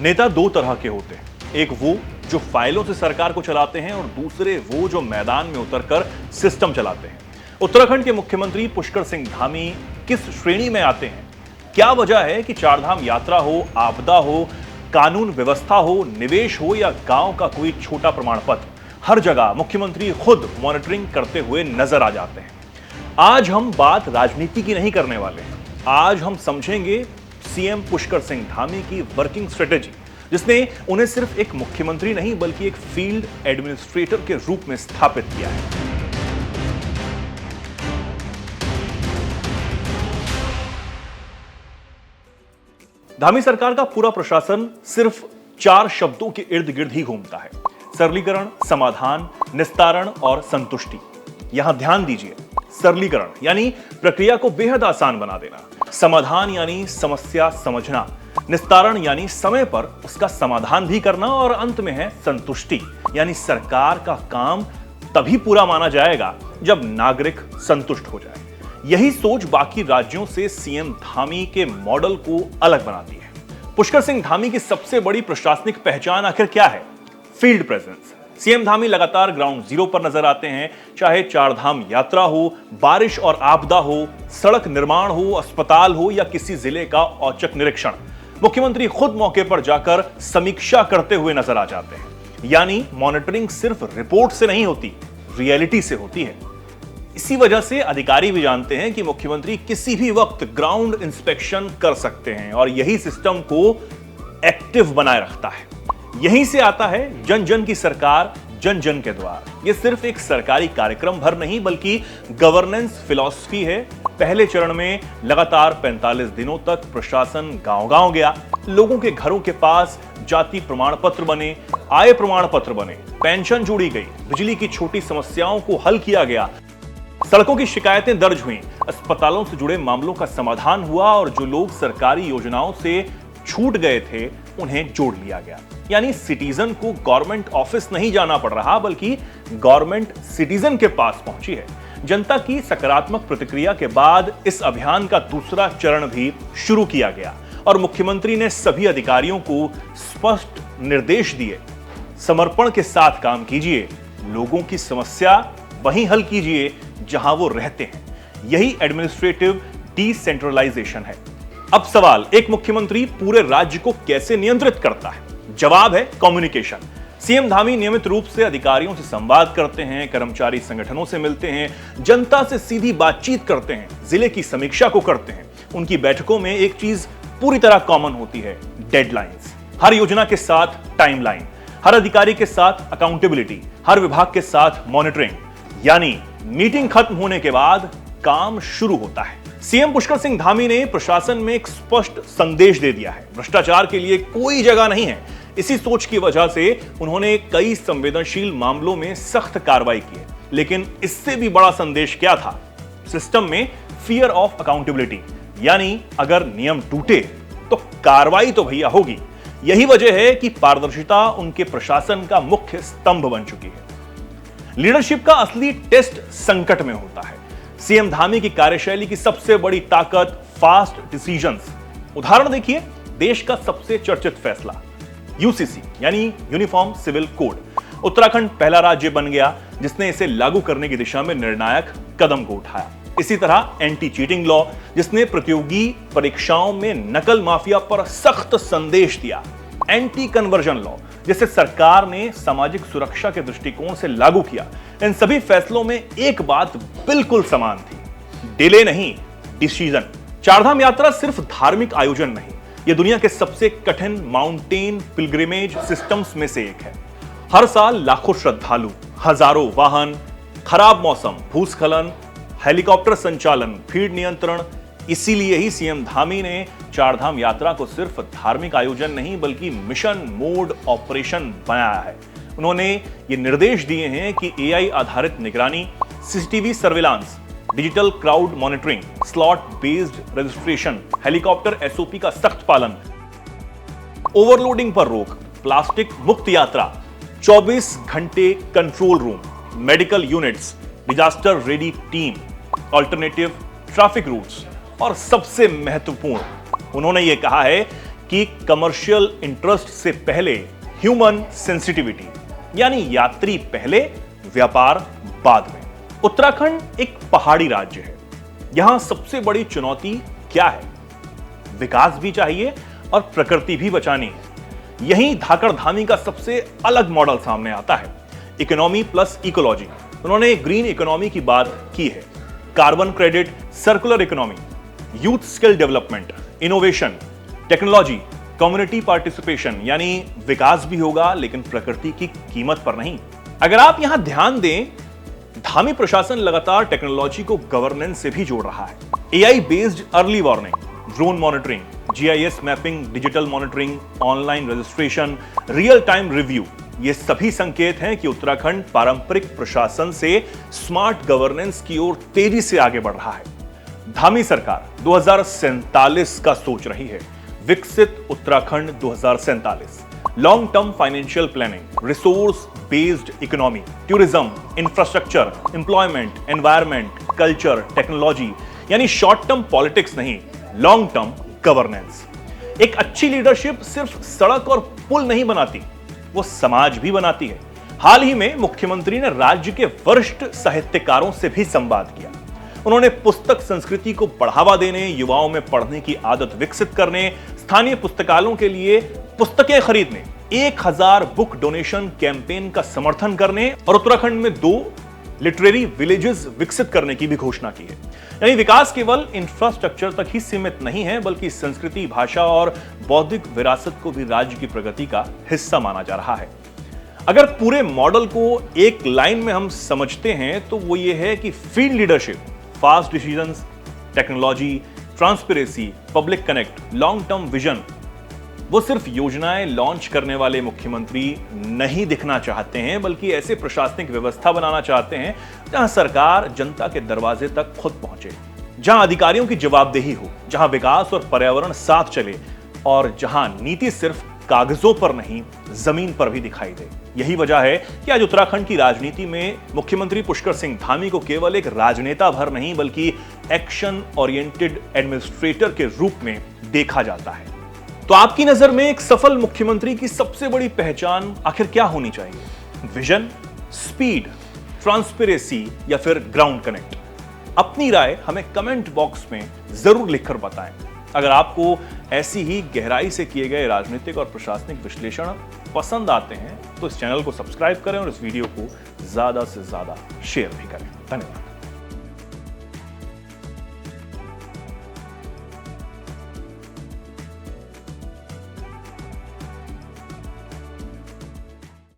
नेता दो तरह के होते हैं, एक वो जो फाइलों से सरकार को चलाते हैं और दूसरे वो जो मैदान में उतरकर सिस्टम चलाते हैं। उत्तराखंड के मुख्यमंत्री पुष्कर सिंह धामी किस श्रेणी में आते हैं? क्या वजह है कि चारधाम यात्रा हो, आपदा हो, कानून व्यवस्था हो, निवेश हो या गांव का कोई छोटा प्रमाण पत्र, हर जगह मुख्यमंत्री खुद मॉनिटरिंग करते हुए नजर आ जाते हैं। आज हम बात राजनीति की नहीं करने वाले हैं। आज हम समझेंगे सीएम पुष्कर सिंह धामी की वर्किंग स्ट्रेटेजी, जिसने उन्हें सिर्फ एक मुख्यमंत्री नहीं बल्कि एक फील्ड एडमिनिस्ट्रेटर के रूप में स्थापित किया है। धामी सरकार का पूरा प्रशासन सिर्फ 4 शब्दों के इर्द गिर्द ही घूमता है: सरलीकरण, समाधान, निस्तारण और संतुष्टि। यहां ध्यान दीजिए, सरलीकरण यानी प्रक्रिया को बेहद आसान बना देना, समाधान यानी समस्या समझना, निस्तारण यानी समय पर उसका समाधान भी करना, और अंत में है संतुष्टि यानी सरकार का काम तभी पूरा माना जाएगा जब नागरिक संतुष्ट हो जाए। यही सोच बाकी राज्यों से सीएम धामी के मॉडल को अलग बनाती है। पुष्कर सिंह धामी की सबसे बड़ी प्रशासनिक पहचान आखिर क्या है? Field presence. सीएम धामी लगातार ग्राउंड जीरो पर नजर आते हैं, चाहे चारधाम यात्रा हो, बारिश और आपदा हो, सड़क निर्माण हो, अस्पताल हो या किसी जिले का औचक निरीक्षण। मुख्यमंत्री खुद मौके पर जाकर समीक्षा करते हुए नजर आ जाते हैं। यानी मॉनिटरिंग सिर्फ रिपोर्ट से नहीं होती, रियलिटी से होती है। इसी वजह से अधिकारी भी जानते हैं कि मुख्यमंत्री किसी भी वक्त ग्राउंड इंस्पेक्शन कर सकते हैं, और यही सिस्टम को एक्टिव बनाए रखता है। यहीं से आता है जन जन की सरकार, जन जन के द्वार। यह सिर्फ एक सरकारी कार्यक्रम भर नहीं बल्कि गवर्नेंस फिलॉसफी है। पहले चरण में लगातार 45 दिनों तक प्रशासन गांव-गांव गया, लोगों के घरों के पास जाति प्रमाण पत्र बने, आय प्रमाण पत्र बने, पेंशन जोड़ी गई, बिजली की छोटी समस्याओं को हल किया गया, सड़कों की शिकायतें दर्ज हुई, अस्पतालों से जुड़े मामलों का समाधान हुआ, और जो लोग सरकारी योजनाओं से छूट गए थे उन्हें जोड़ लिया गया। यानी सिटीजन को गवर्नमेंट ऑफिस नहीं जाना पड़ रहा बल्कि गवर्नमेंट सिटीजन के पास पहुंची है। जनता की सकारात्मक प्रतिक्रिया के बाद इस अभियान का दूसरा चरण भी शुरू किया गया, और मुख्यमंत्री ने सभी अधिकारियों को स्पष्ट निर्देश दिए: समर्पण के साथ काम कीजिए, लोगों की समस्या वहीं हल कीजिए जहां वो रहते हैं। यही एडमिनिस्ट्रेटिव डिसेंट्रलाइजेशन है। अब सवाल, एक मुख्यमंत्री पूरे राज्य को कैसे नियंत्रित करता है? जवाब है कम्युनिकेशन। सीएम धामी नियमित रूप से अधिकारियों से संवाद करते हैं, कर्मचारी संगठनों से मिलते हैं, जनता से सीधी बातचीत करते हैं, जिले की समीक्षा को करते हैं। उनकी बैठकों में एक चीज पूरी तरह कॉमन होती है: डेडलाइंस। हर योजना के साथ टाइमलाइन, हर अधिकारी के साथ अकाउंटेबिलिटी, हर विभाग के साथ मॉनिटरिंग। यानी मीटिंग खत्म होने के बाद काम शुरू होता है। सीएम पुष्कर सिंह धामी ने प्रशासन में एक स्पष्ट संदेश दे दिया है: भ्रष्टाचार के लिए कोई जगह नहीं है। इसी सोच की वजह से उन्होंने कई संवेदनशील मामलों में सख्त कार्रवाई की है। लेकिन इससे भी बड़ा संदेश क्या था? सिस्टम में फियर ऑफ अकाउंटेबिलिटी, यानी अगर नियम टूटे तो कार्रवाई तो भैया होगी। यही वजह है कि पारदर्शिता उनके प्रशासन का मुख्य स्तंभ बन चुकी है। लीडरशिप का असली टेस्ट संकट में होता है। सीएम धामी की कार्यशैली की सबसे बड़ी ताकत फास्ट डिसीजंस। उदाहरण देखिए, देश का सबसे चर्चित फैसला यूसीसी यानी यूनिफॉर्म सिविल कोड। उत्तराखंड पहला राज्य बन गया जिसने इसे लागू करने की दिशा में निर्णायक कदम को उठाया। इसी तरह एंटी चीटिंग लॉ, जिसने प्रतियोगी परीक्षाओं में नकल माफिया पर सख्त संदेश दिया। एंटी कन्वर्जन लॉ, जिसे सरकार ने सामाजिक सुरक्षा के दृष्टिकोण से लागू किया। इन सभी फैसलों में एक बात बिल्कुल समान थी: डिले नहीं, डिसीजन। चारधाम यात्रा सिर्फ धार्मिक आयोजन नहीं, यह दुनिया के सबसे कठिन माउंटेन पिलग्रिमेज सिस्टम्स में से एक है। हर साल लाखों श्रद्धालु, हजारों वाहन, खराब मौसम, भूस्खलन, हेलीकॉप्टर संचालन, भीड़ नियंत्रण। इसीलिए ही सीएम धामी ने चारधाम यात्रा को सिर्फ धार्मिक आयोजन नहीं बल्कि मिशन मोड ऑपरेशन बनाया है। उन्होंने ये निर्देश दिए हैं कि एआई आधारित निगरानी, CCTV surveillance, digital crowd monitoring, slot based registration, helicopter SOP का सख्त पालन, ओवरलोडिंग पर रोक, प्लास्टिक मुक्त यात्रा, 24 घंटे control room, medical units, disaster ready team, alternative traffic routes, और सबसे महत्वपूर्ण, उन्होंने ये कहा है कि कमर्शियल इंटरेस्ट से पहले ह्यूमन सेंसिटिविटी, यानी यात्री पहले व्यापार बाद में। उत्तराखंड एक पहाड़ी राज्य है। यहां सबसे बड़ी चुनौती क्या है? विकास भी चाहिए और प्रकृति भी बचानी है। यहीं धाकड़ धामी का सबसे अलग मॉडल सामने आता है, इकोनॉमी प्लस इकोलॉजी। उन्होंने ग्रीन इकोनॉमी की बात की है, carbon credit, circular economy, youth skill development, innovation, technology, community participation, यानी विकास भी होगा लेकिन प्रकृति की कीमत पर नहीं। अगर आप यहां ध्यान दें, धामी प्रशासन लगातार टेक्नोलॉजी को गवर्नेंस से भी जोड़ रहा है। AI based early warning, drone monitoring, GIS mapping, digital monitoring, online registration, real time review, ये सभी संकेत हैं कि उत्तराखंड पारंपरिक प्रशासन से स्मार्ट गवर्नेंस की ओर तेजी से आगे बढ़ रहा है। धामी सरकार 2047 का सोच रही है, विकसित Uttarakhand 2047। Long term financial planning, resource based economy, tourism, infrastructure, employment, environment, culture, technology, यानी शॉर्ट टर्म पॉलिटिक्स नहीं, लॉन्ग टर्म गवर्नेंस। एक अच्छी लीडरशिप सिर्फ सड़क और पुल नहीं बनाती, वो समाज भी बनाती है। हाल ही में मुख्यमंत्री ने राज्य के वरिष्ठ साहित्यकारों से भी संवाद किया। उन्होंने पुस्तक संस्कृति को बढ़ावा देने, युवाओं में पढ़ने की आदत विकसित करने, स्थानीय पुस्तकालयों के लिए पुस्तकें खरीदने, 1000 बुक डोनेशन कैंपेन का समर्थन करने और उत्तराखंड में 2 लिटरेरी विलेजेस विकसित करने की भी घोषणा की है। यानी विकास केवल इंफ्रास्ट्रक्चर तक ही सीमित नहीं है, बल्कि संस्कृति, भाषा और बौद्धिक विरासत को भी राज्य की प्रगति का हिस्सा माना जा रहा है। अगर पूरे मॉडल को एक लाइन में हम समझते हैं तो वो ये है कि field leadership, fast decisions, technology, transparency, public connect, long term vision. वो सिर्फ योजनाएं लॉन्च करने वाले मुख्यमंत्री नहीं दिखना चाहते हैं, बल्कि ऐसे प्रशासनिक व्यवस्था बनाना चाहते हैं जहां सरकार जनता के दरवाजे तक खुद पहुंचे, जहां अधिकारियों की जवाबदेही हो, जहां विकास और पर्यावरण साथ चले और जहां नीति सिर्फ कागजों पर नहीं, जमीन पर भी दिखाई दे। यही वजह है कि आज उत्तराखंड की राजनीति में मुख्यमंत्री पुष्कर सिंह धामी को केवल एक राजनेता भर नहीं, बल्कि एक्शन ओरिएंटेड एडमिनिस्ट्रेटर के रूप में देखा जाता है। तो आपकी नजर में एक सफल मुख्यमंत्री की सबसे बड़ी पहचान आखिर क्या होनी चाहिए? विजन, स्पीड, ट्रांसपेरेंसी या फिर ग्राउंड कनेक्ट? अपनी राय हमें कमेंट बॉक्स में जरूर लिखकर बताएं। अगर आपको ऐसी ही गहराई से किए गए राजनीतिक और प्रशासनिक विश्लेषण पसंद आते हैं तो इस चैनल को सब्सक्राइब करें और इस वीडियो को ज्यादा से ज्यादा शेयर भी करें। धन्यवाद।